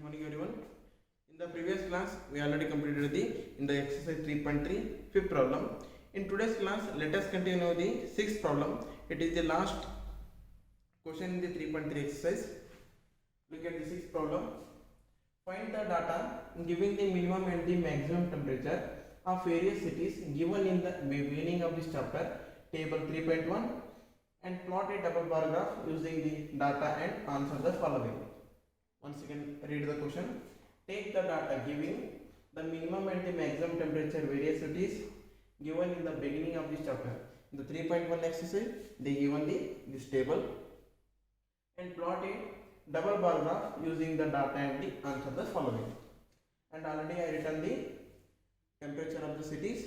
morning everyone. In the previous class we already completed the in the exercise 3.3 fifth problem. In today's class let us continue the sixth problem. It is the last question in the 3.3 exercise. Look at the sixth problem. Find the data giving the minimum and the maximum temperature of various cities given in the beginning of this chapter, table 3.1, and plot a double bar graph using the data and answer the following. Once again read the question. Take the data giving the minimum and the maximum temperature various cities given in the beginning of this chapter. In the 3.1 exercise they given this table and plot a double bar graph using the data and the answer the following. And already I written the temperature of the cities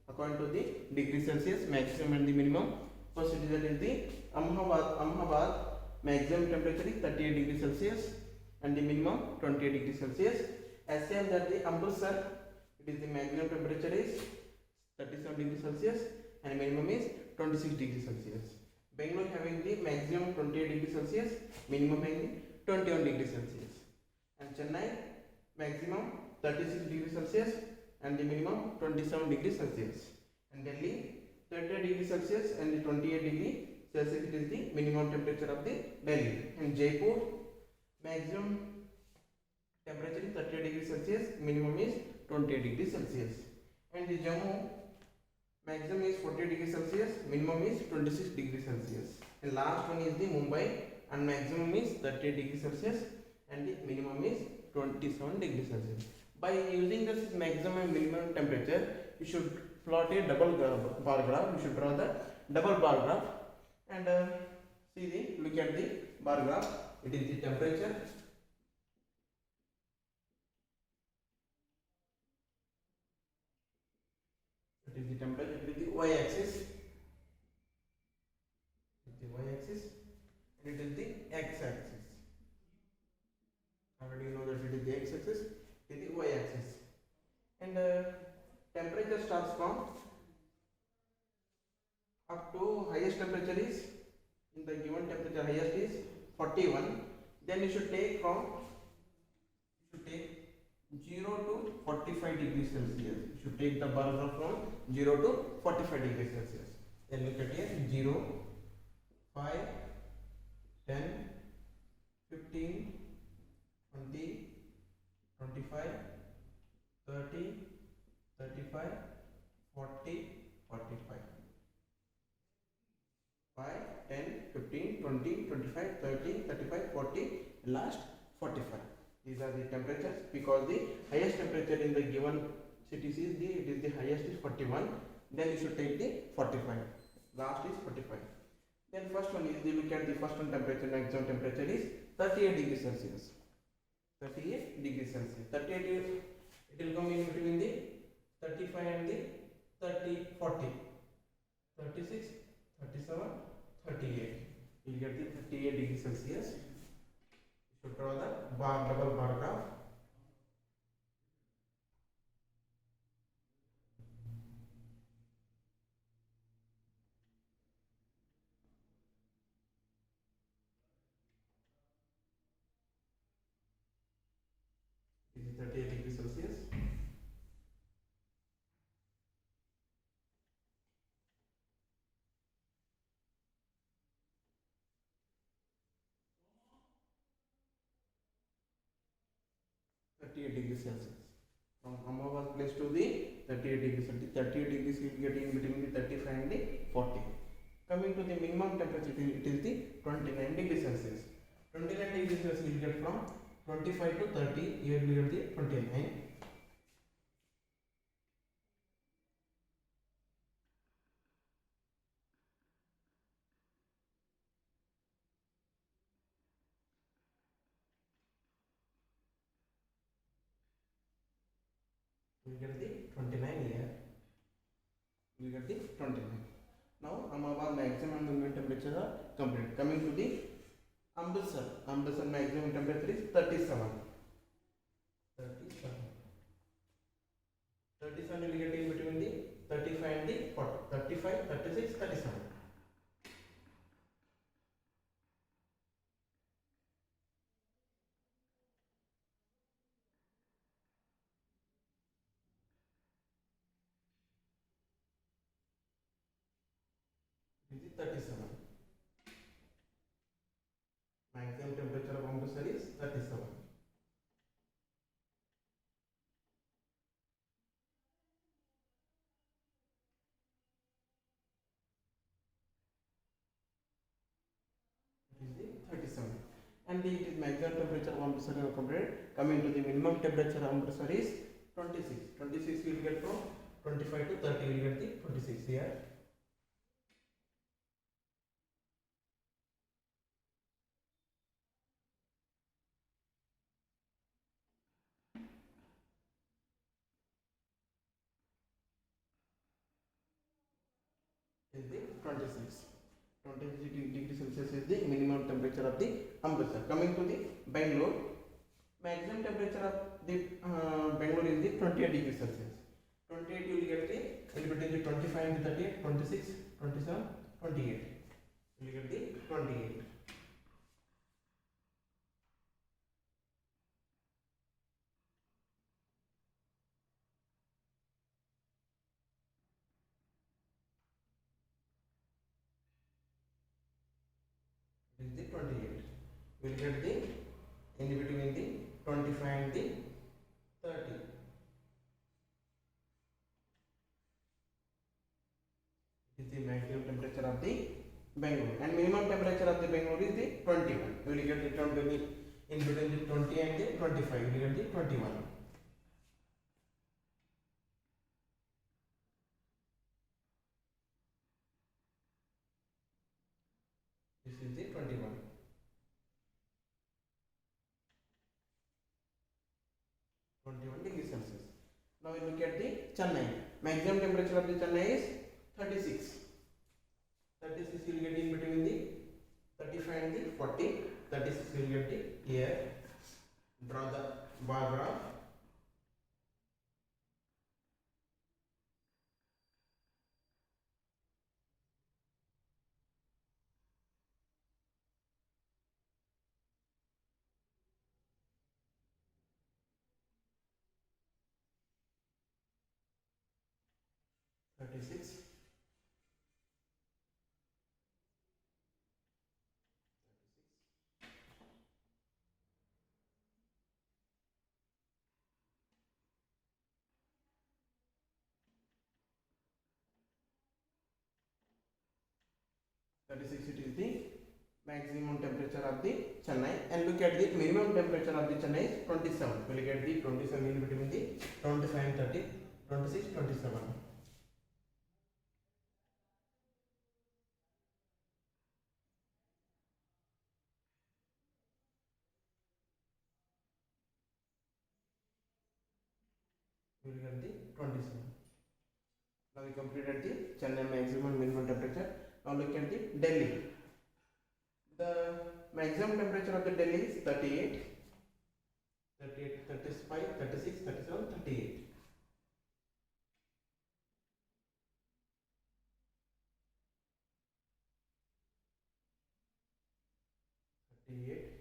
according to the degree Celsius maximum and the minimum. First city that is the Ahmedabad maximum temperature is 38 degrees Celsius and the minimum 28 degrees Celsius. As same that the Amritsar, it is the maximum temperature is 37 degrees Celsius and minimum is 26 degrees Celsius. Bangalore having the maximum 28 degrees Celsius, minimum having 21 degrees Celsius. And Chennai maximum 36 degrees Celsius and the minimum 27 degrees Celsius. And Delhi 30 degrees Celsius and the 28 degrees Celsius, it is the minimum temperature of the Delhi. And Jaipur maximum temperature is 30 degrees Celsius, minimum is 28 degrees Celsius. And the Jammu maximum is 40 degrees Celsius, minimum is 26 degrees Celsius. And last one is the Mumbai, and maximum is 30 degrees Celsius and the minimum is 27 degrees Celsius. By using this maximum and minimum temperature, you should plot a double bar graph. You should draw the double bar graph and look at the bar graph. It is the temperature, it is the temperature, it is the y-axis, and it is the x-axis. Already you know that it is the x-axis, it is the y-axis. And temperature starts from up to highest temperature is, in the given temperature highest is 41. Then you should take 0 to 45 degrees Celsius. You should take the bar graph from 0 to 45 degrees Celsius. Then look at here, 0, 5, 10, 15, 20, 25, 30, 35, 40, 45. 5, 10, 15, 20, 25, 30, 35, 40, last 45. These are the temperatures, because the highest temperature in the given cities is the highest is 41. Then you should take the 45. Last is 45. Then first one is, look at the first one temperature, maximum temperature is 38 degrees Celsius. 38 degrees Celsius. 38 is, it will come in between the 35 and the 40. 36, 37, 38. You will get the 38 degrees Celsius. You should draw the double bar graph. This is 38 degrees Celsius. Degrees Celsius. From Ahmedabad place to the 38 degrees Celsius. 38 degrees you get in between the 35 and the 40. Coming to the minimum temperature, it is the 29 degrees Celsius. 29 degrees Celsius you get from 25 to 30. Here we get the 29. We get the 29 here. We get the 29. Now Ahmedabad maximum and minimum temperature are complete. Coming to the Amritsar. Amritsar maximum temperature is 37. 37 will get in between the 35 and the 40. 35, 36, 37. It is 37. Maximum temperature of Amritsar is 37. It is the 37. And it is maximum temperature of Amritsar is compared. Coming to the minimum temperature of Amritsar is 26. 26 will get from 25 to 30 will get the 26 here. Is the 26. 26 degree Celsius is the minimum temperature of the Amritsar. Coming to the Bangalore, maximum temperature of the Bangalore is the 28 degree Celsius. 28 you will get the in between the 25 and the 38, 26, 27, 28. You will get the 28. This is the 28. We will get the in between the 25 and the 30. This is the maximum temperature of the Bangalore, and minimum temperature of the Bangalore is the 21. We will get the 20 in between the 20 and the 25. We will get the 21. This is the 21. 21 degrees Celsius. Now we look at the Chennai. Maximum temperature of the Chennai is 36. 36 will get in between the 35 and the 40. 36 will get the here. Draw the bar graph. Thirty-six. 36 it is the maximum temperature of the Chennai, and look at the minimum temperature of the Chennai is 27. We will get the 27 in between the 25 and 30, 26, 27. We will get the 27. Now we completed the Chennai maximum minimum temperature. Now look at the Delhi. The maximum temperature of the Delhi is 38, 38, 35, 36, 37, 38. 38.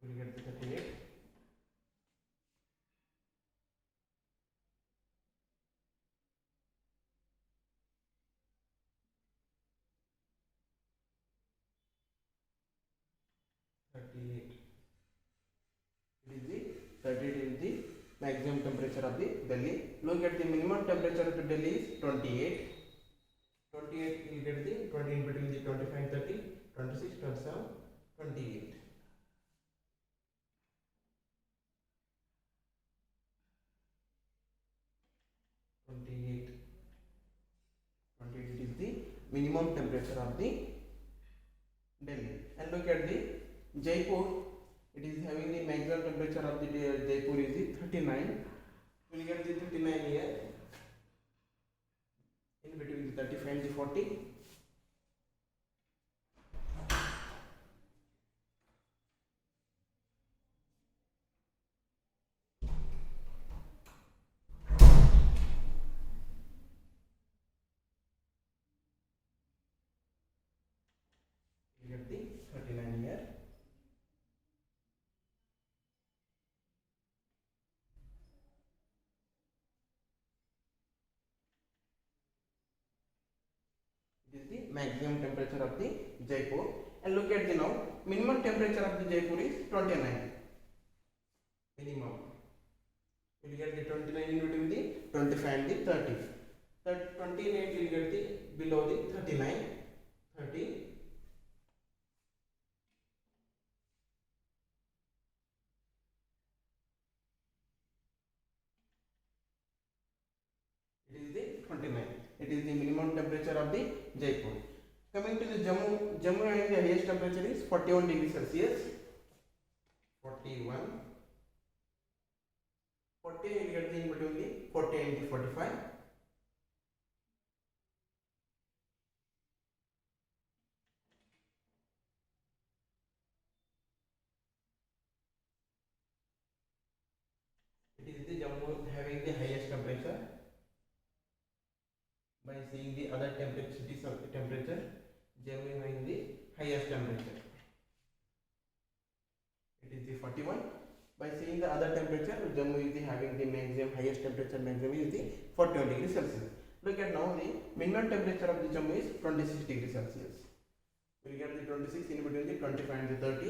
We will get the 38. 38. It is the 38 is the maximum temperature of the Delhi. Look at the minimum temperature of the Delhi is 28. 28 you get the 20 in between the 25 and 30, 26, 27, 28. 28. 28 is the minimum temperature of the Delhi. And look at the Jaipur. It is having the maximum temperature of the Jaipur is the 39. We will get the 39 here in between the 35 and the 40. We get the 39 here. It is the maximum temperature of the Jaipur. And look at the now minimum temperature of the Jaipur is 29. Minimum. You will get the 29 in between the 25 and the 30. That 28 will get the below the 39. 30. It is the 29. It is the minimum temperature of the Jaipur. Coming to the Jammu, Jammu having the highest temperature is 41 degrees Celsius. 41. 40 you will get the in between the 40 and the 45. It is the Jammu having the highest temperature. By seeing the other cities of temperature, Jammu having the highest temperature. It is the 41. By seeing the other temperature, Jammu is the having the maximum highest temperature. Maximum is the 41 degrees Celsius. Look at now the minimum temperature of the Jammu is 26 degrees Celsius. We will get the 26 in between the 25 and the 30.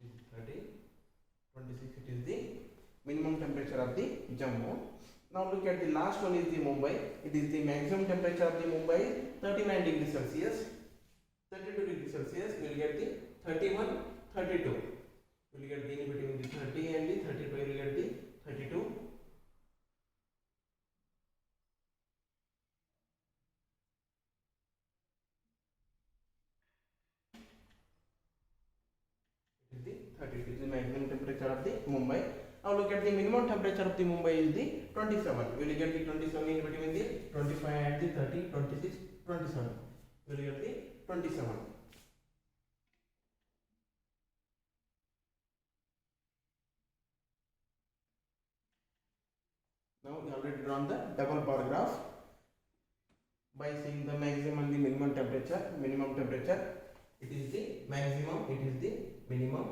It is 30. 26 it is the minimum temperature of the Jammu. Now look at the last one is the Mumbai. It is the maximum temperature of the Mumbai 39 degrees Celsius. 32 degrees Celsius. We will get the 31, 32. We will get the in between the 30 and the 32. We will get the 32. It is the 32. It is the maximum temperature of the Mumbai. Now look at the minimum temperature of the Mumbai is the 27. We will get the 27 in between the 25 and the 30, 26, 27. We will get the 27. Now we already drawn the double bar graph by seeing the maximum and the minimum temperature. Minimum temperature, it is the maximum, it is the minimum.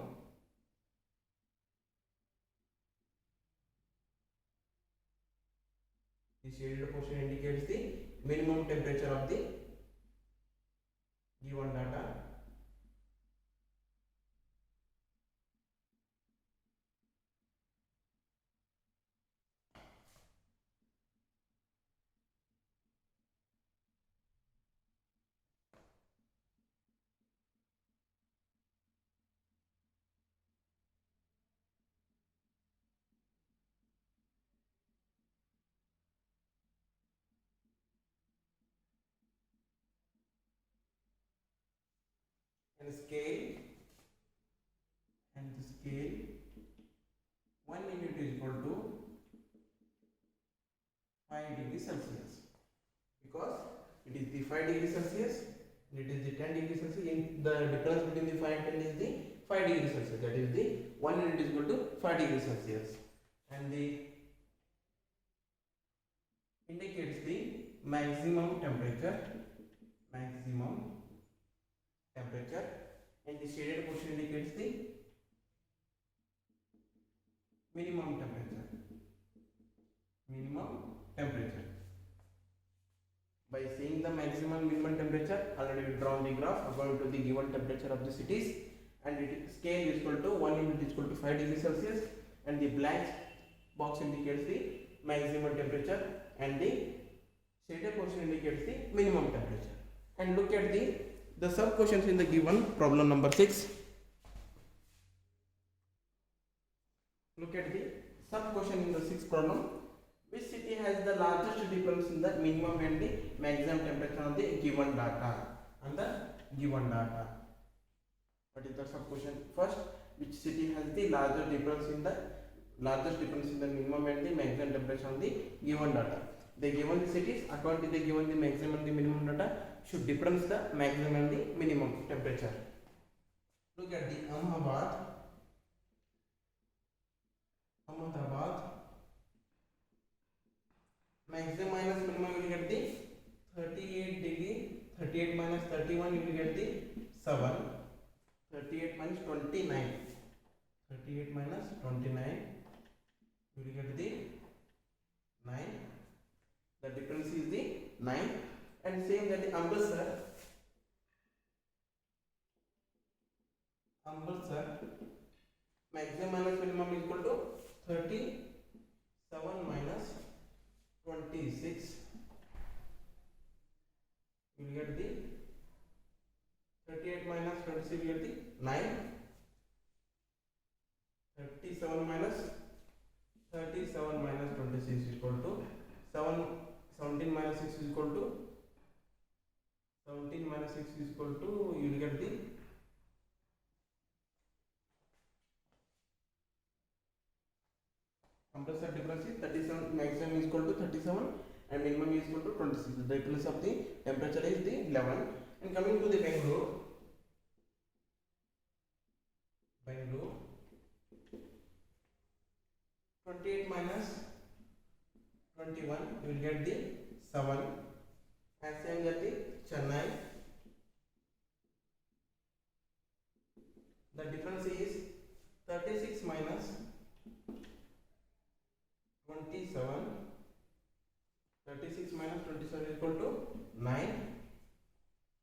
The shaded portion indicates the minimum temperature of the given data. And scale, and the scale 1 unit is equal to 5 degrees Celsius, because it is the 5 degrees Celsius and it is the 10 degrees Celsius. In the difference between the 5 and 10 is the 5 degrees Celsius. That is the 1 unit is equal to 5 degrees Celsius, and the indicates the maximum temperature. Maximum temperature, and the shaded portion indicates the minimum temperature. Minimum temperature. By seeing the maximum and minimum temperature, already we drawn the graph according to the given temperature of the cities, and it scale is equal to 1 unit is equal to 5 degrees Celsius, and the blank box indicates the maximum temperature, and the shaded portion indicates the minimum temperature. And look at the sub questions in the given problem number 6. Look at the sub question in the 6th problem. Which city has the largest difference in the minimum and the maximum temperature on the given data? On the given data. What is the sub question? First, which city has the largest difference in the minimum and the maximum temperature on the given data? They given the cities, according to the given the maximum and the minimum data, should difference the maximum and the minimum temperature. Look at the Ahmedabad, maximum minus minimum you will get the 38 degree, 38 minus 31 you will get the 7, 38 minus 29, 38 minus 29, you will get the 9. The difference is the 9. And same that the Amritsar maximum minus minimum is equal to 37 minus 26. You will get the 38 minus 26, you get the 9. 37 minus 26 is equal to 7. 17 minus 6 is equal to 17 minus 6 is equal to, you will get the compressor difference is 37. Maximum is equal to 37 and minimum is equal to 26. The difference of the temperature is the 11. And coming to the Bangalore 28 minus 21, you will get the 7. And same that the Chennai, the difference is 36 minus 27. 36 minus 27 is equal to 9.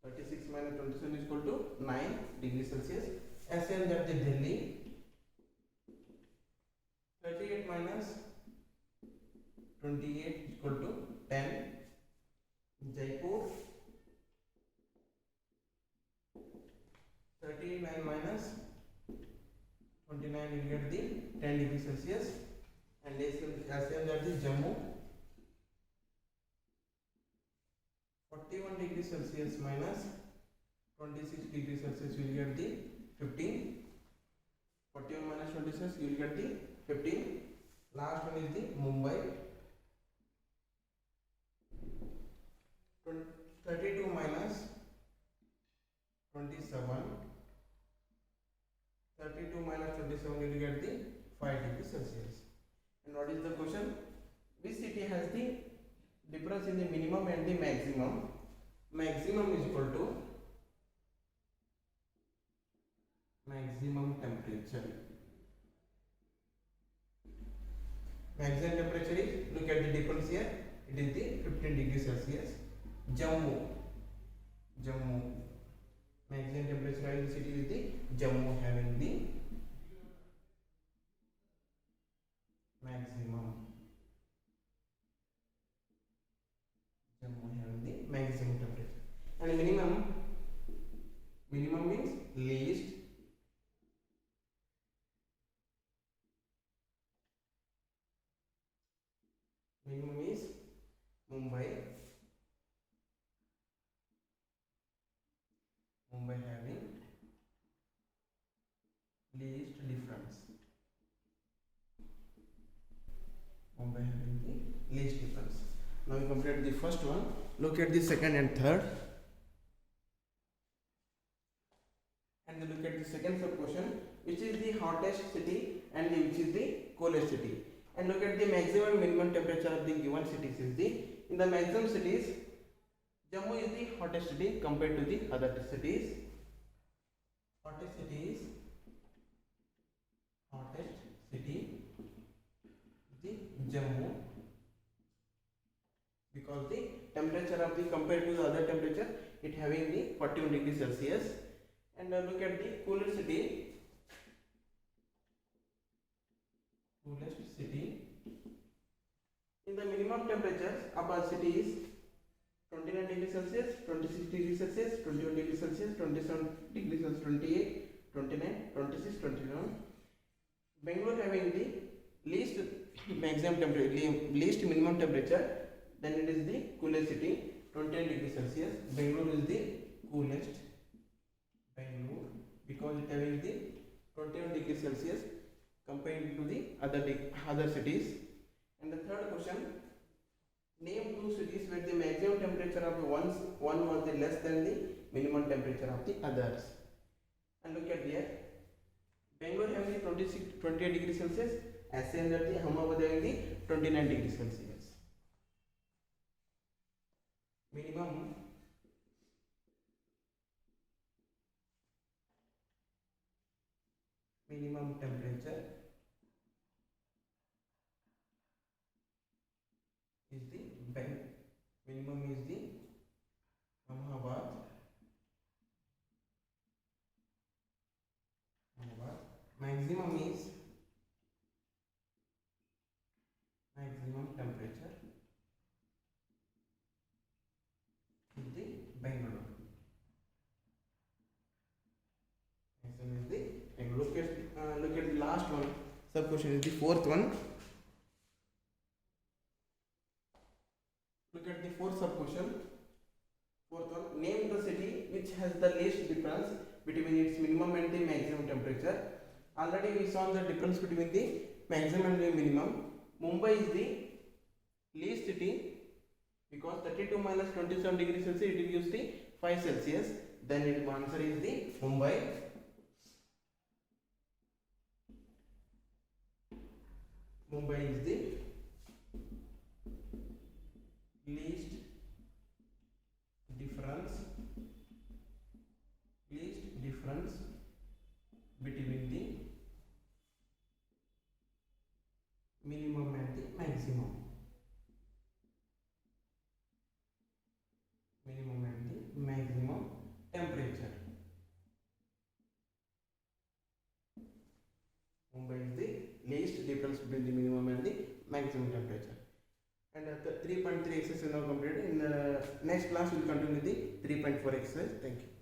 36 minus 27 is equal to 9 degrees Celsius. And same that the Delhi, 38 minus 28 is equal to 10. Jaipur, 39 minus 29 will get the 10 degrees Celsius. And same that the Jammu, 41 degrees Celsius minus 26 degrees Celsius, you will get the 15. 41 minus 26, you will get the 15. Last one is the Mumbai, 32 minus 27. 32 minus 27, you will get the 5 degrees Celsius. And what is the question? Which city has the difference in the minimum and the maximum? Maximum is equal to maximum temperature. Maximum temperature is, look at the difference here, it is the 15 degrees Celsius. Jammu, maximum temperature in the city is the Jammu, having the maximum. Jammu having the maximum temperature. And minimum means least. Minimum is Mumbai having least difference. Mumbai having the least difference. Now we complete the first one. Look at the second and third. And look at the second sub question, which is the hottest city and which is the coolest city. And look at the maximum and minimum temperature of the given cities is the, in the maximum cities, Jammu is the hottest city compared to the other cities. Hottest city is the Jammu, because the temperature of the, compared to the other temperature, it having the 41 degrees Celsius. And look at the coolest city. In the minimum temperatures of our city is 29 degrees Celsius, 26 degrees Celsius, 21 degrees Celsius, 27 degrees Celsius, 28, 29, 26, 29. Bangalore having the least maximum temperature, least minimum temperature, then it is the coolest city, 29 degrees Celsius. Bangalore is the coolest. Bangalore, because it having the 21 degrees Celsius compared to the other cities. And the third question, name two cities where the maximum temperature of one was the less than the minimum temperature of the others. And look at here, Bangalore having the 28 degrees Celsius, as same that the Ahmedabad having the 29 degrees Celsius. Minimum temperature maximum is maximum temperature in the Bangalore. Maximum is the Bangalore. Look at the last one. Sub question is the fourth one. Look at the fourth sub question. Fourth one. Name the city which has the least difference between its minimum and the maximum temperature. Already we saw the difference between the maximum and the minimum. Mumbai is the least city because 32 minus 27 degrees Celsius it gives the 5 Celsius. Then its answer is the Mumbai. Mumbai is the least difference between the minimum and the maximum. Minimum and the maximum temperature. Mumbai is the least difference between the minimum and the maximum temperature. And the 3.3 exercise is now completed. In the next class we will continue with the 3.4 exercise. Thank you.